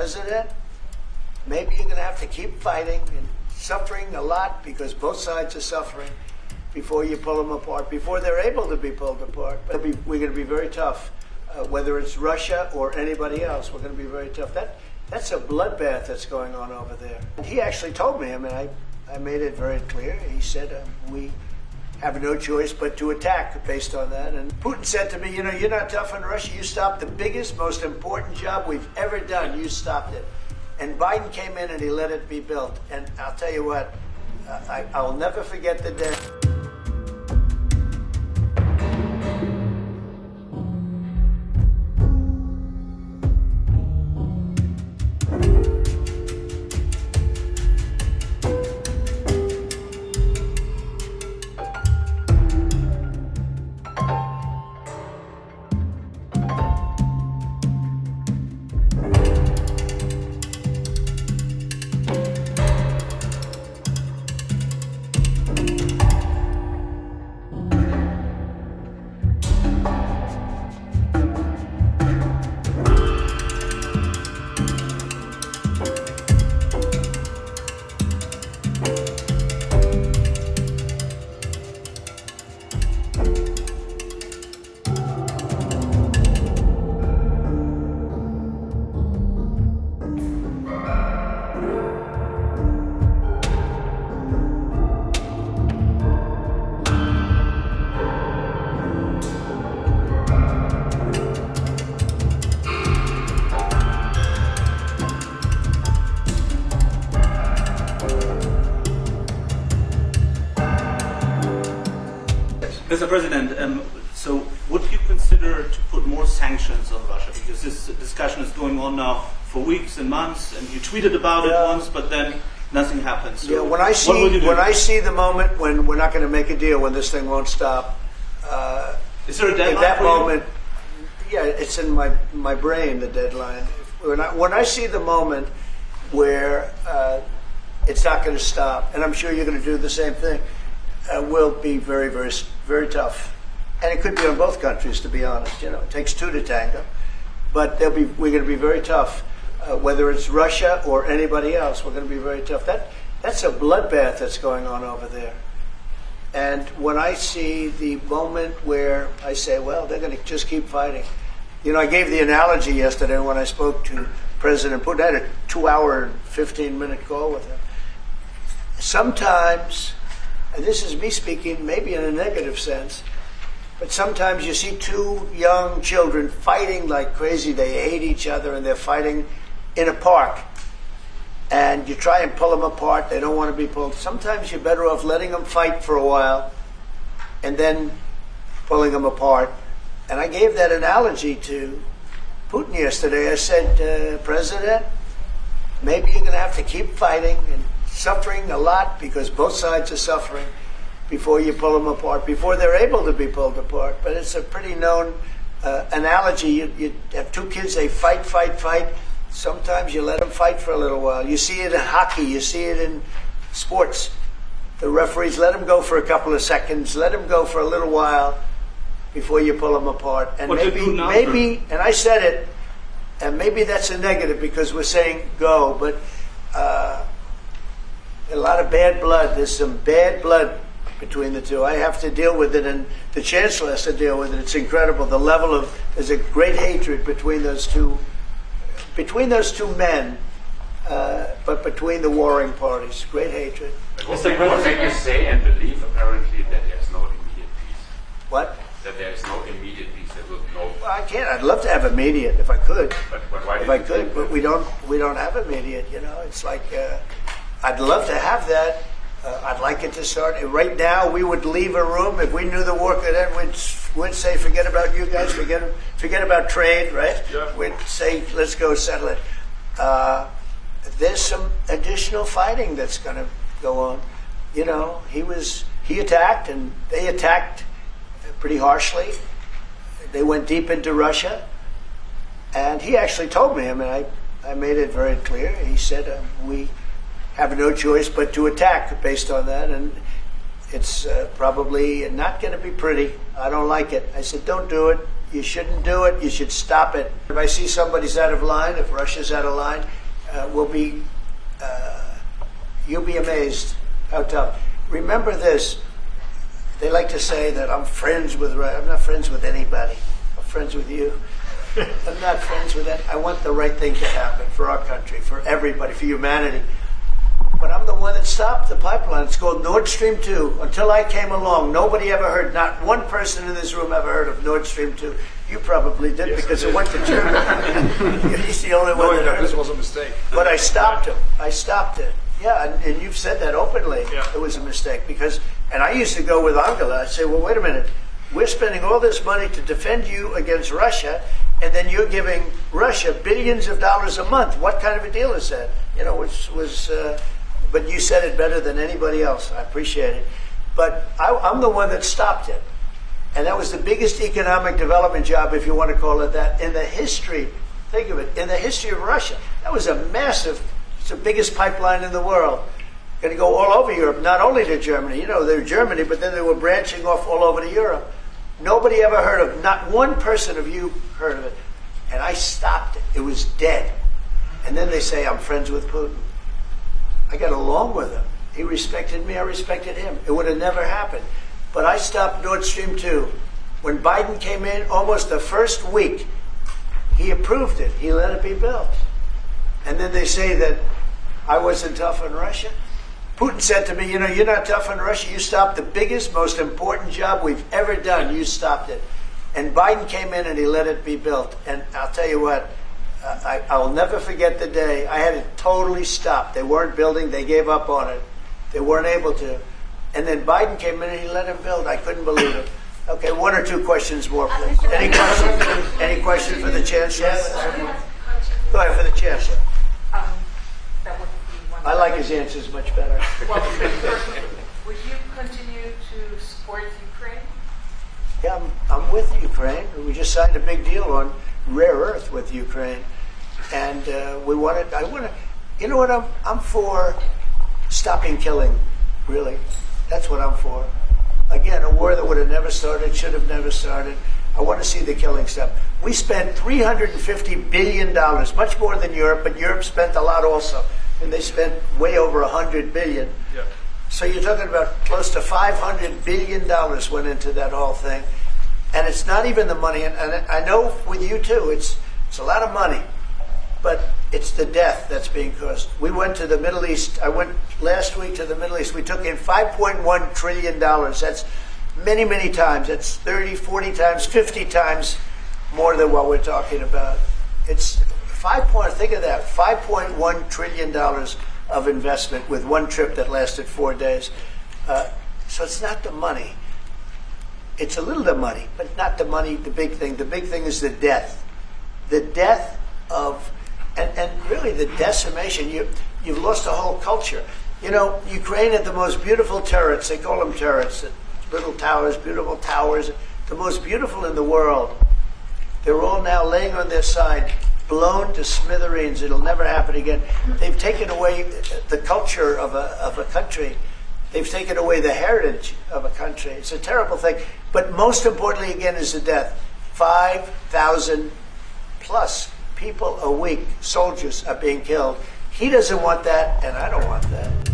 President, maybe you're going to have to keep fighting and suffering a lot because both sides are suffering before you pull them apart, before they're able to be pulled apart. But we're going to be very tough, whether it's Russia or anybody else. We're going to be very tough. That's a bloodbath that's going on over there. He actually told me, I mean, I made it very clear. He said, we have no choice but to attack based on that. And Putin said to me, you know, you're not tough on Russia. You stopped the biggest, most important job we've ever done. You stopped it. And Biden came in and he let it be built. And I'll tell you what, I'll never forget the day. Mr. President, so would you consider to put more sanctions on Russia? Because this discussion is going on now for weeks and months, and you tweeted about it once, but then nothing happens. So yeah, when I see the moment when we're not going to make a deal, when this thing won't stop, is there a deadline? At that moment, yeah, it's in my brain, the deadline. When I see the moment where it's not going to stop, and I'm sure you're going to do the same thing, will be very, very, very tough. And it could be on both countries, to be honest. You know, it takes two to tango. But we're going to be very tough, whether it's Russia or anybody else. We're going to be very tough. That's a bloodbath that's going on over there. And when I see the moment where I say, well, they're going to just keep fighting. You know, I gave the analogy yesterday when I spoke to President Putin. I had a 2-hour and 15-minute call with him. Sometimes, and this is me speaking maybe in a negative sense, but sometimes you see two young children fighting like crazy. They hate each other and they're fighting in a park. And you try and pull them apart. They don't want to be pulled. Sometimes you're better off letting them fight for a while and then pulling them apart. And I gave that analogy to Putin yesterday. I said, President, maybe you're going to have to keep fighting and suffering a lot because both sides are suffering before you pull them apart, before they're able to be pulled apart. But it's a pretty known analogy. You have two kids, they fight. Sometimes you let them fight for a little while. You see it in hockey, you see it in sports. The referees let them go for a couple of seconds, let them go for a little while before you pull them apart. And maybe, and I said it, and maybe that's a negative because we're saying go, but a lot of bad blood. There's some bad blood between the two. I have to deal with it, and the Chancellor has to deal with it. It's incredible. The level of, there's a great hatred between those two men, but between the warring parties. Great hatred. What make you say and believe apparently that there's no immediate peace? What? That there is no immediate peace. There will no. Well, I can't. I'd love to have immediate if I could. But why if I could, but we don't have immediate. You know, it's like I'd love to have that. I'd like it to start. Right now, we would leave a room if we knew the war could end. We'd say, forget about you guys, forget about trade, right? Yeah. We'd say, let's go settle it. There's some additional fighting that's going to go on. You know, he attacked, and they attacked pretty harshly. They went deep into Russia, and he actually told me. I mean, I made it very clear. He said, we have no choice but to attack based on that, and it's probably not going to be pretty. I don't like it. I said, don't do it. You shouldn't do it. You should stop it. If I see somebody's out of line, if Russia's out of line, you'll be amazed how tough. Remember this. They like to say that I'm friends with Russia. I'm not friends with anybody. I'm friends with you. I'm not friends with that. I want the right thing to happen for our country, for everybody, for humanity. But I'm the one that stopped the pipeline. It's called Nord Stream 2. Until I came along, nobody ever heard, not one person in this room ever heard of Nord Stream 2. You probably did, yes, because it went to Germany. He's the only one that heard. This was a mistake. But I stopped him. I stopped it. Yeah, and you've said that openly. Yeah. It was a mistake because, and I used to go with Angela. I'd say, well, wait a minute. We're spending all this money to defend you against Russia, and then you're giving Russia billions of dollars a month. What kind of a deal is that? You know, but you said it better than anybody else. I appreciate it. But I'm the one that stopped it. And that was the biggest economic development job, if you want to call it that, in the history, think of it, in the history of Russia. That was a massive, it's the biggest pipeline in the world. Going to go all over Europe, not only to Germany. You know, they're Germany, but then they were branching off all over to Europe. Nobody ever heard of, not one person of you heard of it. And I stopped it. It was dead. And then they say, I'm friends with Putin. I got along with him. He respected me, I respected him. It would have never happened. But I stopped Nord Stream 2. When Biden came in, almost the first week, he approved it. He let it be built. And then they say that I wasn't tough on Russia. Putin said to me, you know, you're not tough on Russia. You stopped the biggest, most important job we've ever done. You stopped it. And Biden came in and he let it be built. And I'll tell you what, I'll never forget the day. I had it totally stopped. They weren't building. They gave up on it. They weren't able to. And then Biden came in and he let him build. I couldn't believe it. Okay, one or two questions more, please. Any questions? Any questions for the Chancellor? Yes. Go ahead for the Chancellor. That would be one. I like his answers much better. Well, would you continue to support Ukraine? Yeah, I'm with Ukraine. We just signed a big deal on rare earth with Ukraine, and we want to. I want to. You know what? I'm for stopping killing. Really, that's what I'm for. Again, a war that would have never started, should have never started. I want to see the killing stop. We spent $350 billion, much more than Europe, but Europe spent a lot also, and they spent way over $100 billion. Yeah. So you're talking about close to $500 billion went into that whole thing. And it's not even the money, and I know with you too, it's a lot of money, but it's the death that's being caused. We went to the Middle East. I went last week to the Middle East. We took in $5.1 trillion. That's many, many times. That's 30, 40 times, 50 times more than what we're talking about. It's think of that, $5.1 trillion of investment with one trip that lasted 4 days. So it's not the money. It's a little the money, but not the money, the big thing. The big thing is the death. The death of, and really the decimation. You've lost a whole culture. You know, Ukraine had the most beautiful turrets. They call them turrets. Little towers, beautiful towers. The most beautiful in the world. They're all now laying on their side, blown to smithereens. It'll never happen again. They've taken away the culture of a country. They've taken away the heritage of a country. It's a terrible thing. But most importantly, again, is the death. 5,000 plus people a week, soldiers, are being killed. He doesn't want that, and I don't want that.